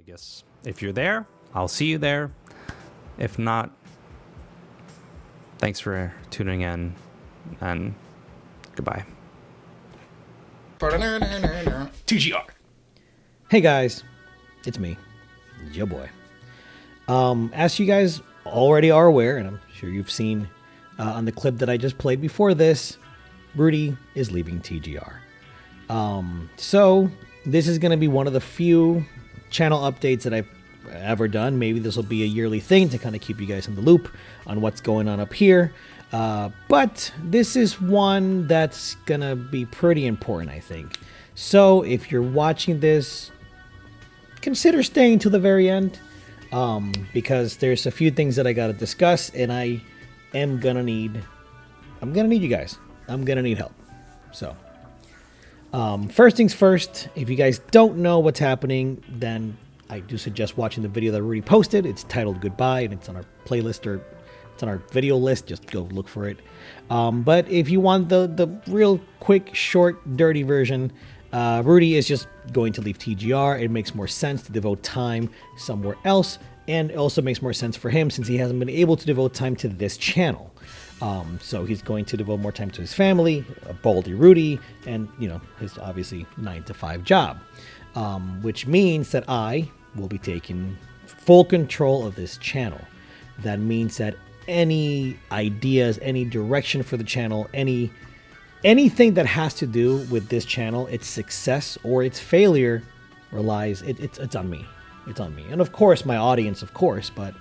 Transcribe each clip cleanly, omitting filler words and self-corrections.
guess if you're there, I'll see you there. If not, thanks for tuning in, and goodbye. TGR. Hey guys, it's me, your boy. As you guys already are aware, and I'm sure you've seen on the clip that I just played before this, Rudy is leaving TGR. So this is going to be one of the few channel updates that I've ever done. Maybe this will be a yearly thing to kind of keep you guys in the loop on what's going on up here. But this is one that's going to be pretty important, I think. So if you're watching this, consider staying till the very end, because there's a few things that I got to discuss, and I'm going to need you guys. I'm going to need help. So, first things first, if you guys don't know what's happening, then I do suggest watching the video that Rudy posted. It's titled Goodbye, and it's on our playlist, or it's on our video list. Just go look for it. But if you want the real quick, short, dirty version, Rudy is just going to leave TGR. It makes more sense to devote time somewhere else, and it also makes more sense for him since he hasn't been able to devote time to this channel. So he's going to devote more time to his family, Baldy Rudy, and, you know, his obviously 9-to-5 job, which means that I will be taking full control of this channel. That means that any ideas, any direction for the channel, anything that has to do with this channel, its success or its failure relies, it's on me. It's on me. And of course, my audience, of course, but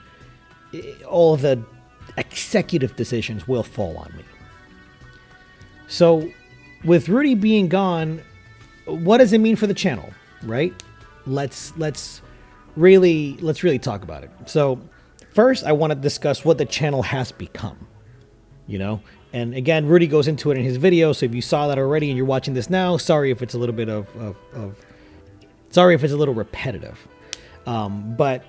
all of the executive decisions will fall on me. So with Rudy being gone, what does it mean for the channel, right? Let's really talk about it. So first, I want to discuss what the channel has become, you know? And again, Rudy goes into it in his video, so if you saw that already and you're watching this now, sorry if it's a little bit sorry if it's a little repetitive. But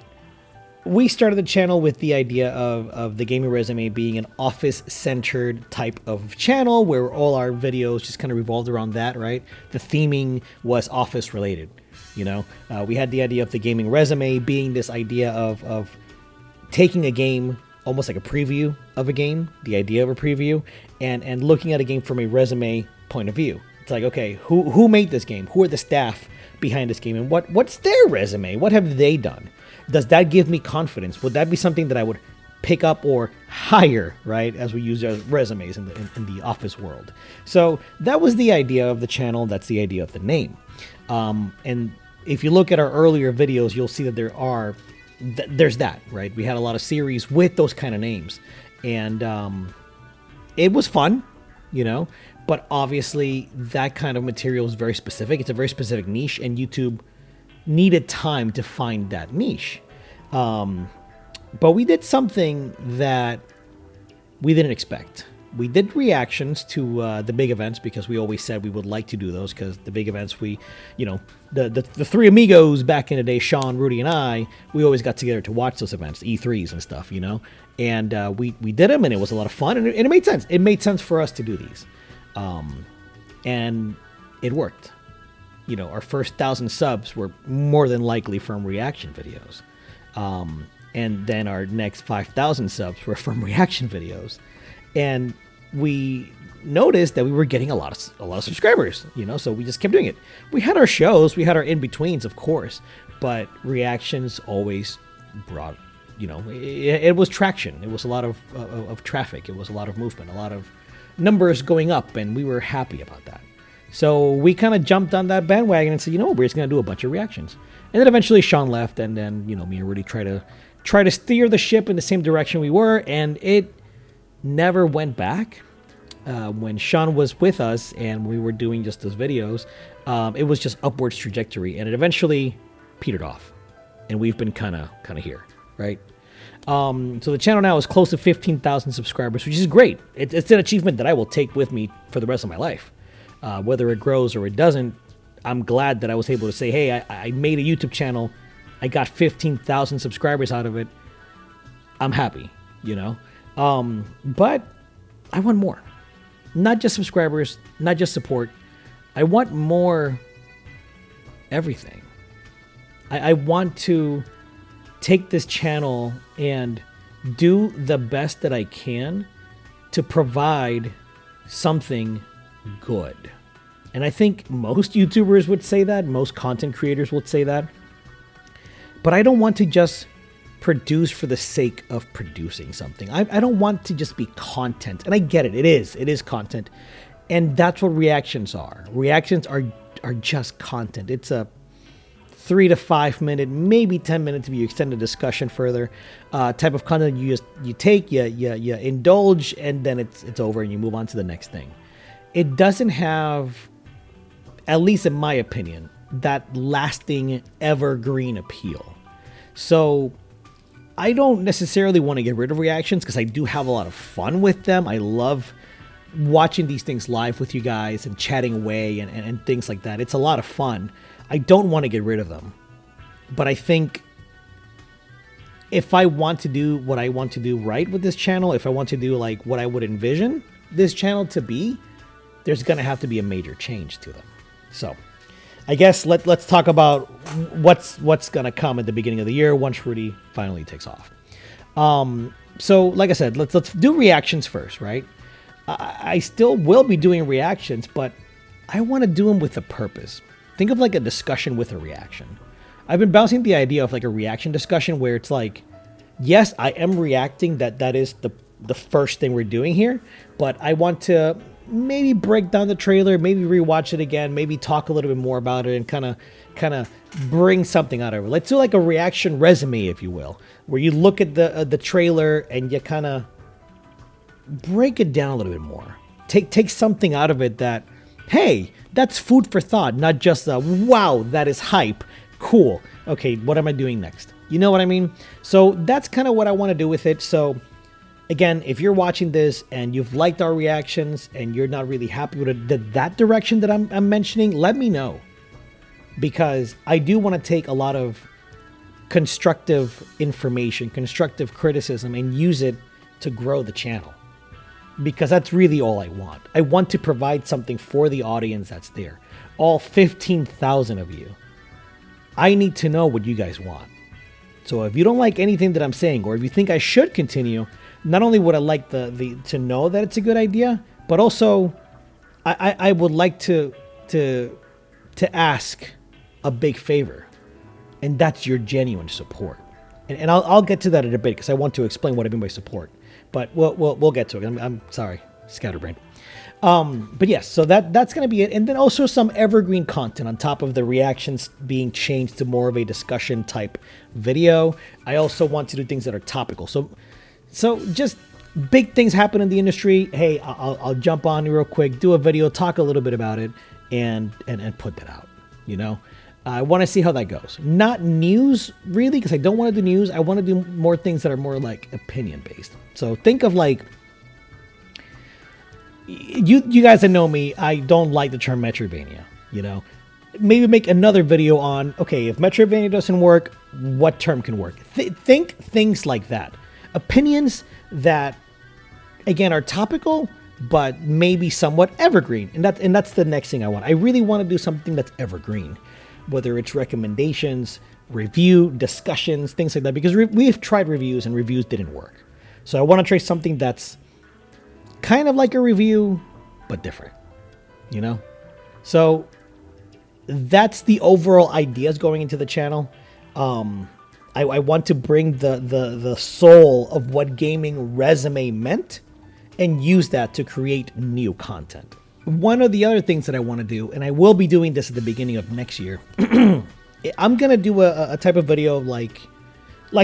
we started the channel with the idea of the gaming resume being an office-centered type of channel where all our videos just kind of revolved around that, right? The theming was office-related, you know? We had the idea of the gaming resume being this idea of taking a game, almost like a preview of a game, the idea of a preview, and looking at a game from a resume point of view. It's like, okay, who made this game? Who are the staff behind this game? And what's their resume? What have they done? Does that give me confidence? Would that be something that I would pick up or hire, right, as we use our resumes in the office world? So that was the idea of the channel. That's the idea of the name. And if you look at our earlier videos, you'll see that there's that, right? We had a lot of series with those kind of names. And it was fun, you know, but obviously that kind of material is very specific. It's a very specific niche, and YouTube needed time to find that niche. But we did something that we didn't expect. We did reactions to the big events because we always said we would like to do those, because the big events, the three amigos back in the day, Sean, Rudy, and I, we always got together to watch those events, E3s and stuff, you know? And we did them, and it was a lot of fun, and it made sense. It made sense for us to do these. And it worked. You know, our first 1,000 subs were more than likely from reaction videos. And then our next 5,000 subs were from reaction videos. And we noticed that we were getting a lot of subscribers, you know, so we just kept doing it. We had our shows, we had our in-betweens, of course, but reactions always brought, you know, it was traction. It was a lot of traffic. It was a lot of movement, a lot of numbers going up, and we were happy about that. So we kind of jumped on that bandwagon and said, you know, we're just going to do a bunch of reactions. And then eventually Sean left, and then, you know, me and Rudy try to steer the ship in the same direction we were, and it never went back. When Sean was with us and we were doing just those videos, it was just upwards trajectory, and it eventually petered off. And we've been kind of here, right? So the channel now is close to 15,000 subscribers, which is great. It's an achievement that I will take with me for the rest of my life. Whether it grows or it doesn't, I'm glad that I was able to say, hey, I made a YouTube channel. I got 15,000 subscribers out of it. I'm happy, you know? But I want more. Not just subscribers, not just support. I want more everything. I want to take this channel and do the best that I can to provide something good. And I think most YouTubers would say that, most content creators would say that. But I don't want to just produce for the sake of producing something. I don't want to just be content. And I get it. It is content. And that's what reactions are. Reactions are just content. It's a 3 to 5 minute, maybe 10 minutes if you extend the discussion further, type of content you take, you indulge, and then it's over and you move on to the next thing. It doesn't have, at least in my opinion, that lasting evergreen appeal. So I don't necessarily want to get rid of reactions because I do have a lot of fun with them. I love watching these things live with you guys and chatting away and things like that. It's a lot of fun. I don't want to get rid of them. But I think if I want to do what I want to do right with this channel, if I want to do like what I would envision this channel to be, there's going to have to be a major change to them. So I guess let's talk about what's going to come at the beginning of the year once Rudy finally takes off. So like I said, let's do reactions first, right? I still will be doing reactions, but I want to do them with a purpose. Think of like a discussion with a reaction. I've been bouncing the idea of like a reaction discussion where it's like, yes, I am reacting. That is the first thing we're doing here, but I want to maybe break down the trailer, maybe rewatch it again, maybe talk a little bit more about it and kind of bring something out of it. Let's do like a reaction resume, if you will, where you look at the trailer and you kind of break it down a little bit more. Take something out of it that, hey, that's food for thought, not just a, wow, that is hype. Cool. Okay, what am I doing next? You know what I mean? So that's kind of what I want to do with it. So again, if you're watching this and you've liked our reactions and you're not really happy with that direction that I'm mentioning, let me know. Because I do want to take a lot of constructive information, constructive criticism, and use it to grow the channel. Because that's really all I want. I want to provide something for the audience that's there. All 15,000 of you. I need to know what you guys want. So if you don't like anything that I'm saying, or if you think I should continue, not only would I like to know that it's a good idea, but also I would like to ask a big favor, and that's your genuine support. And I'll get to that in a bit because I want to explain what I mean by support. But we'll get to it. I'm sorry, scatterbrain. But yes, so that's going to be it. And then also some evergreen content on top of the reactions being changed to more of a discussion type video. I also want to do things that are topical. So just big things happen in the industry. Hey, I'll jump on real quick, do a video, talk a little bit about it, and put that out. You know, I want to see how that goes. Not news really, because I don't want to do news. I want to do more things that are more like opinion based. So think of like, you guys that know me, I don't like the term Metroidvania, you know. Maybe make another video on, okay, if Metroidvania doesn't work, what term can work? Think things like that. Opinions that, again, are topical, but maybe somewhat evergreen. And that's the next thing I want. I really want to do something that's evergreen, whether it's recommendations, review, discussions, things like that, because we've tried reviews and reviews didn't work. So I want to try something that's kind of like a review, but different, you know? So that's the overall ideas going into the channel. I want to bring the soul of what gaming resume meant and use that to create new content. One of the other things that I want to do, and I will be doing this at the beginning of next year, I'm going to do a type of video like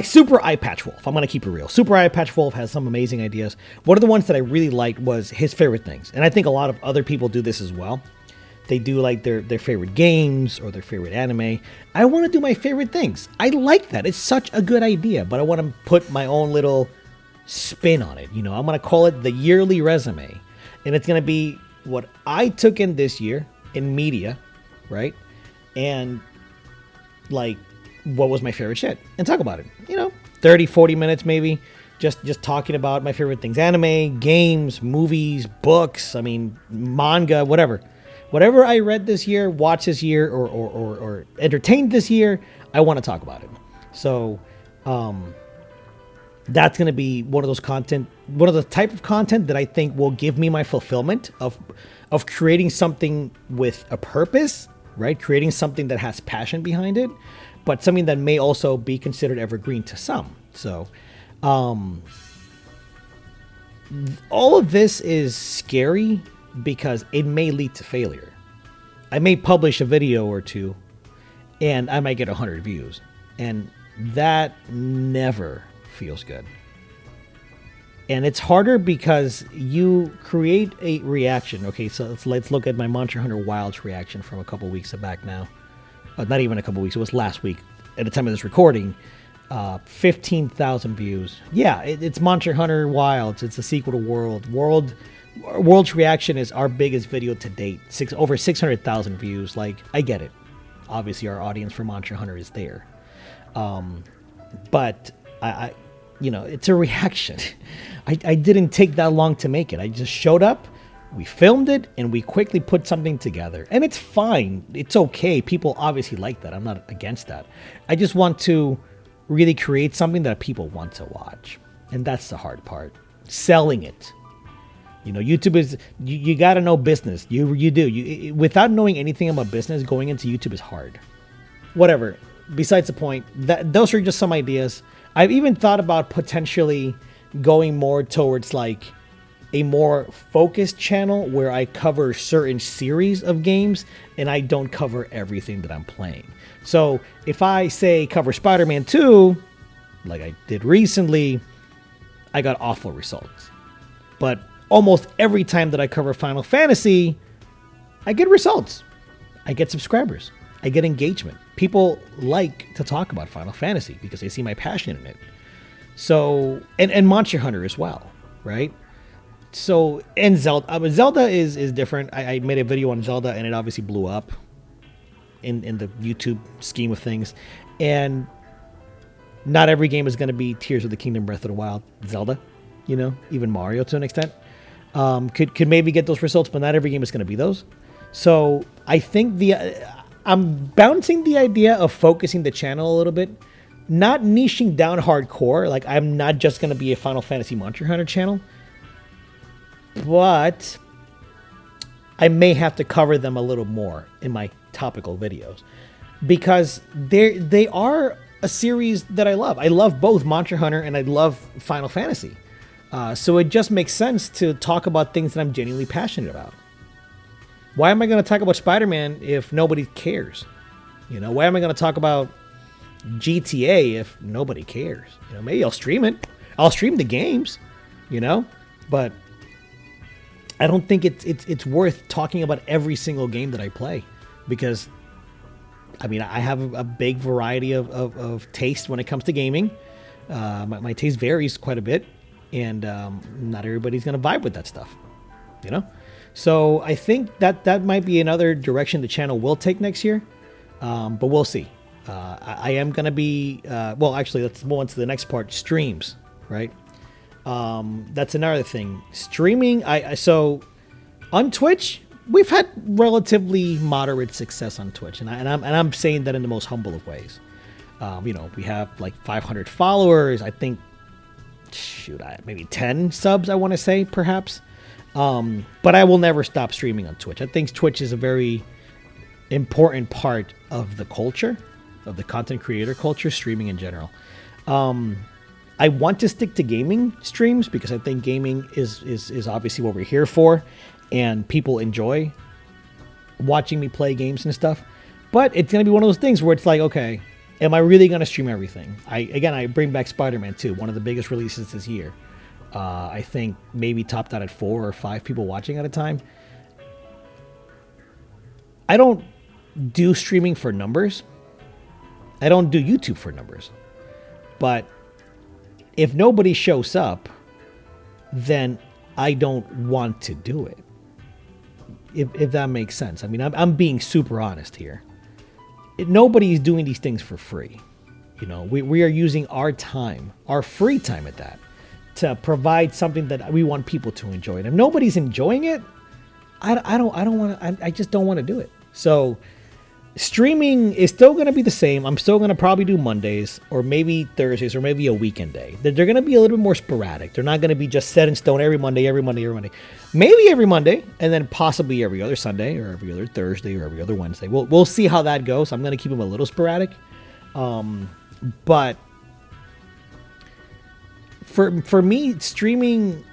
Super Eye Patch Wolf. I'm going to keep it real. Super Eye Patch Wolf has some amazing ideas. One of the ones that I really liked was his favorite things. And I think a lot of other people do this as well. They do like their favorite games or their favorite anime. I want to do my favorite things. I like that. It's such a good idea, but I want to put my own little spin on it. You know, I'm going to call it the yearly resume. And it's going to be what I took in this year in media, right? And like, what was my favorite shit, and talk about it. You know, 30, 40 minutes maybe, just talking about my favorite things. Anime, games, movies, books, I mean, manga, whatever I read this year, watched this year, or entertained this year, I want to talk about it. So that's going to be one of the type of content that I think will give me my fulfillment of creating something with a purpose, right? Creating something that has passion behind it, but something that may also be considered evergreen to some. So all of this is scary because it may lead to failure. I may publish a video or two and I might get 100 views, and that never feels good. And it's harder because you create a reaction. Okay, so let's look at my Monster Hunter Wilds reaction from a couple weeks back now. Not even a couple weeks, it was last week at the time of this recording. 15,000 views. Yeah, it's Monster Hunter Wilds. It's a sequel to World's reaction is our biggest video to date. Over 600,000 views. Like, I get it. Obviously, our audience for Monster Hunter is there. But I it's a reaction. I didn't take that long to make it. I just showed up, we filmed it, and we quickly put something together. And it's fine. It's okay. People obviously like that. I'm not against that. I just want to really create something that people want to watch. And that's the hard part. Selling it. YouTube is, you got to know business. You do. Without knowing anything about business, going into YouTube is hard. Whatever. Besides the point, those are just some ideas. I've even thought about potentially going more towards like a more focused channel where I cover certain series of games and I don't cover everything that I'm playing. So if I say cover Spider-Man 2, like I did recently, I got awful results. But almost every time that I cover Final Fantasy, I get results. I get subscribers. I get engagement. People like to talk about Final Fantasy because they see my passion in it. So, and Monster Hunter as well, right? So, and Zelda. Zelda is different. I made a video on Zelda and it obviously blew up in the YouTube scheme of things. And not every game is going to be Tears of the Kingdom, Breath of the Wild, Zelda, even Mario to an extent. Could maybe get those results, but not every game is going to be those. So I think I'm bouncing the idea of focusing the channel a little bit, not niching down hardcore. Like, I'm not just going to be a Final Fantasy Monster Hunter channel, but I may have to cover them a little more in my topical videos because they are a series that I love. I love both Monster Hunter and I love Final Fantasy. So it just makes sense to talk about things that I'm genuinely passionate about. Why am I going to talk about Spider-Man if nobody cares? Why am I going to talk about GTA if nobody cares? Maybe I'll stream it. I'll stream the games, but I don't think it's worth talking about every single game that I play because, I have a big variety of taste when it comes to gaming. My taste varies quite a bit, and not everybody's going to vibe with that stuff, So I think that might be another direction the channel will take next year, but we'll see. I am going to be, actually, let's move on to the next part, streams, right? That's another thing. Streaming, so on Twitch, we've had relatively moderate success on Twitch, and I'm saying that in the most humble of ways. We have like 500 followers, I think, maybe 10 subs, I want to say, perhaps. But I will never stop streaming on Twitch. I think Twitch is a very important part of the culture, of the content creator culture, streaming in general. I want to stick to gaming streams because I think gaming is obviously what we're here for, and people enjoy watching me play games and stuff. But it's going to be one of those things where it's like, okay, am I really going to stream everything? I bring back Spider-Man 2, one of the biggest releases this year. I think maybe topped out at 4 or 5 people watching at a time. I don't do streaming for numbers. I don't do YouTube for numbers. But if nobody shows up, then I don't want to do it. If that makes sense. I'm being super honest here. Nobody's doing these things for free. We are using our time, our free time at that, to provide something that we want people to enjoy. And if nobody's enjoying it, I just don't want to do it. So streaming is still going to be the same. I'm still going to probably do Mondays or maybe Thursdays or maybe a weekend day. They're going to be a little bit more sporadic. They're not going to be just set in stone every Monday. Maybe every Monday and then possibly every other Sunday or every other Thursday or every other Wednesday. We'll see how that goes. I'm going to keep them a little sporadic. But for me, streaming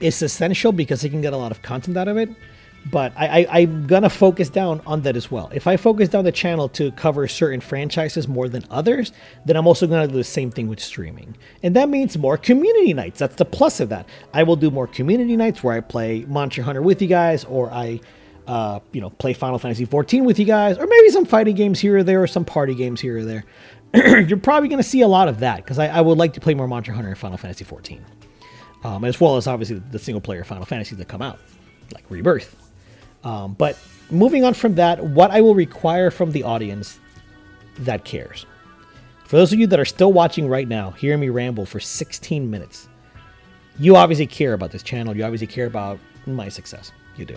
is essential because I can get a lot of content out of it. But I'm going to focus down on that as well. If I focus down the channel to cover certain franchises more than others, then I'm also going to do the same thing with streaming. And that means more community nights. That's the plus of that. I will do more community nights where I play Monster Hunter with you guys, or I play Final Fantasy 14 with you guys, or maybe some fighting games here or there, or some party games here or there. You're probably going to see a lot of that because I would like to play more Monster Hunter and Final Fantasy 14. As well as obviously the single player Final Fantasies that come out, like Rebirth. But moving on from that, what I will require from the audience that cares. For those of you that are still watching right now, hearing me ramble for 16 minutes, you obviously care about this channel. You obviously care about my success. You do.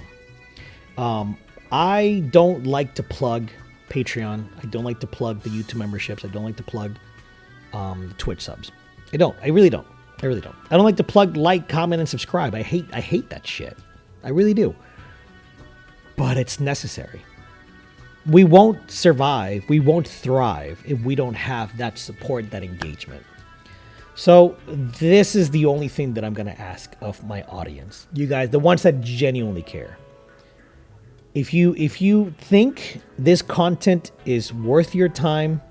I don't like to plug Patreon. I don't like to plug the YouTube memberships. I don't like to plug the Twitch subs. I don't. I really don't. I don't like to plug like, comment, and subscribe. I hate that shit. I really do. But it's necessary. We won't survive, we won't thrive if we don't have that support, that engagement. So this is the only thing that I'm going to ask of my audience. You guys, the ones that genuinely care. If you think this content is worth your time,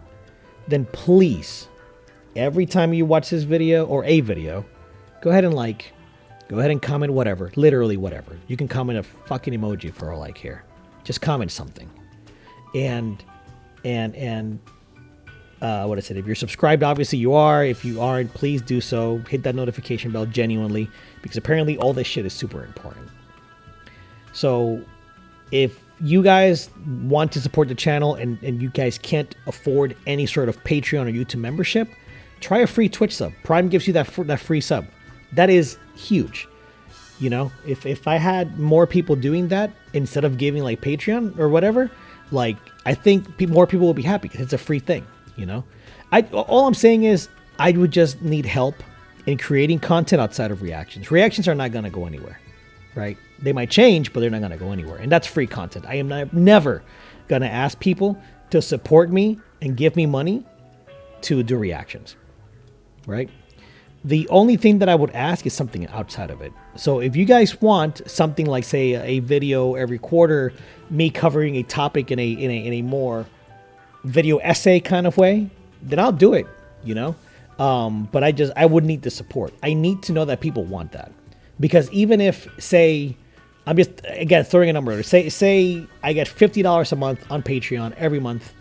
then please, every time you watch this video or a video, go ahead and like. Go ahead and comment whatever, literally whatever. You can comment a fucking emoji for all I care. Just comment something. And what I said, if you're subscribed, obviously you are. If you aren't, please do so. Hit that notification bell genuinely, because apparently all this shit is super important. So if you guys want to support the channel and you guys can't afford any sort of Patreon or YouTube membership, try a free Twitch sub. Prime gives you that free sub. That is huge. You know, if I had more people doing that instead of giving like Patreon or whatever, like I think more people will be happy because it's a free thing. You know, all I'm saying is I would just need help in creating content outside of reactions. Reactions are not going to go anywhere, right? They might change, but they're not going to go anywhere. And that's free content. I am never going to ask people to support me and give me money to do reactions, right? The only thing that I would ask is something outside of it. So if you guys want something like, say, a video every quarter, me covering a topic in a more video essay kind of way, then I'll do it, you know? But I would need the support. I need to know that people want that. Because even if, say, I'm just, again, throwing a number out, say I get $50 a month on Patreon every month,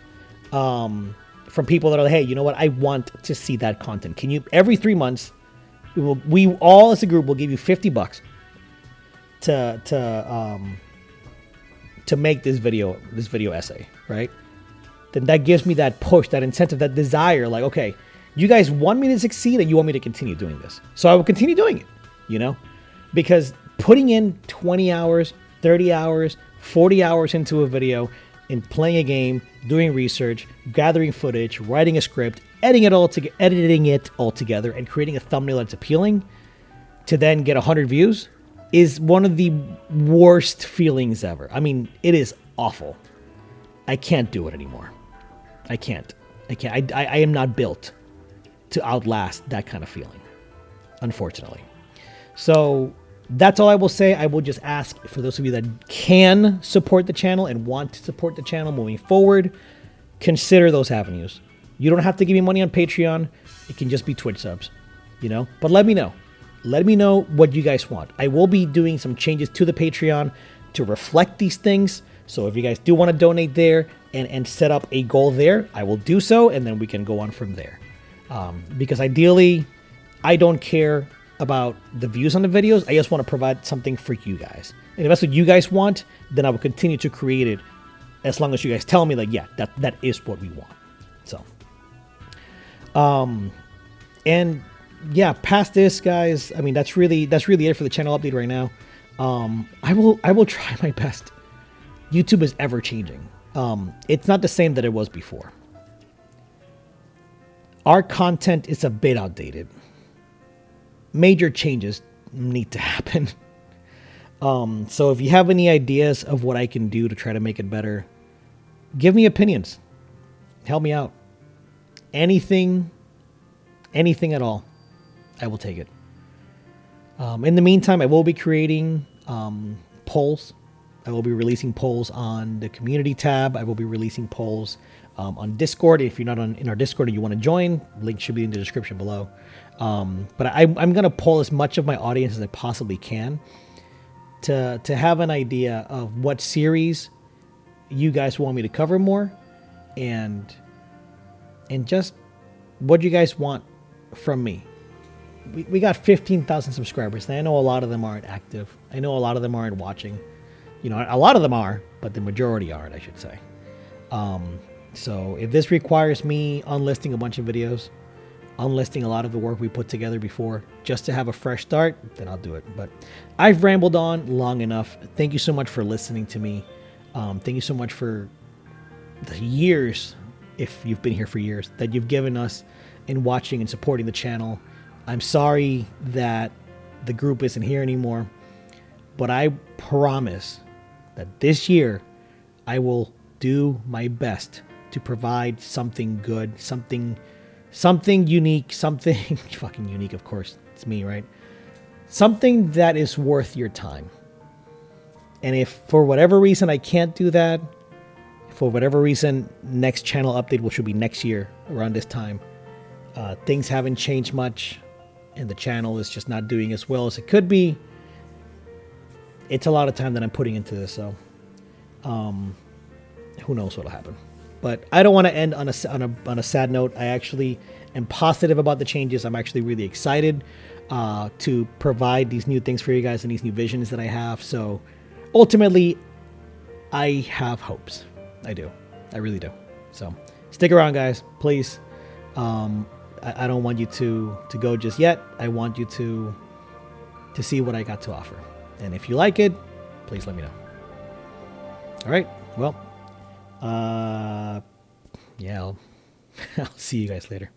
from people that are like, hey, you know what? I want to see that content. Can you, every 3 months, we all as a group will give you $50 to make this video essay, right? Then that gives me that push, that incentive, that desire. Like, okay, you guys want me to succeed and you want me to continue doing this. So I will continue doing it, you know? Because putting in 20 hours, 30 hours, 40 hours into a video, in playing a game, doing research, gathering footage, writing a script, editing it all together, and creating a thumbnail that's appealing to then get 100 views is one of the worst feelings ever. I mean, it is awful. I can't do it anymore. I can't. I am not built to outlast that kind of feeling, unfortunately. So that's all I will say. I will just ask for those of you that can support the channel and want to support the channel moving forward, consider those avenues. You don't have to give me money on Patreon. It can just be Twitch subs, you know? But let me know. Let me know what you guys want. I will be doing some changes to the Patreon to reflect these things. So if you guys do want to donate there and set up a goal there, I will do so, and then we can go on from there. Because ideally, I don't care about the views on the videos. I just want to provide something for you guys. And if that's what you guys want, then I will continue to create it as long as you guys tell me, like, yeah, that is what we want. So, and yeah, past this, guys, I mean, that's really it for the channel update right now. I will try my best. YouTube is ever changing. It's not the same that it was before. Our content is a bit outdated. Major changes need to happen. So if you have any ideas of what I can do to try to make it better, give me opinions. Help me out. Anything at all, I will take it. In the meantime, I will be creating polls. I will be releasing polls on the community tab. I will be releasing polls on Discord. If you're not in our Discord and you want to join, link should be in the description below. But I'm going to poll as much of my audience as I possibly can to have an idea of what series you guys want me to cover more, and just what you guys want from me. We got 15,000 subscribers, and I know a lot of them aren't active. I know a lot of them aren't watching. You know, a lot of them are, but the majority aren't, I should say. So if this requires me unlisting a bunch of videos, unlisting a lot of the work we put together before, just to have a fresh start, then I'll do it. But I've rambled on long enough. Thank you so much for listening to me. Thank you so much for the years, if you've been here for years, that you've given us in watching and supporting the channel. I'm sorry that the group isn't here anymore, but I promise that this year I will do my best to provide something good, something unique, something fucking unique, of course. It's me, right? Something that is worth your time. And if for whatever reason I can't do that, for whatever reason, next channel update, which will be next year around this time, things haven't changed much and the channel is just not doing as well as it could be, it's a lot of time that I'm putting into this. So who knows what'll happen. But I don't want to end on a sad note. I actually am positive about the changes. I'm actually really excited to provide these new things for you guys and these new visions that I have. So ultimately, I have hopes. I do. I really do. So stick around, guys, please. I don't want you to go just yet. I want you to see what I got to offer. And if you like it, please let me know. All right. Well, yeah, I'll see you guys later.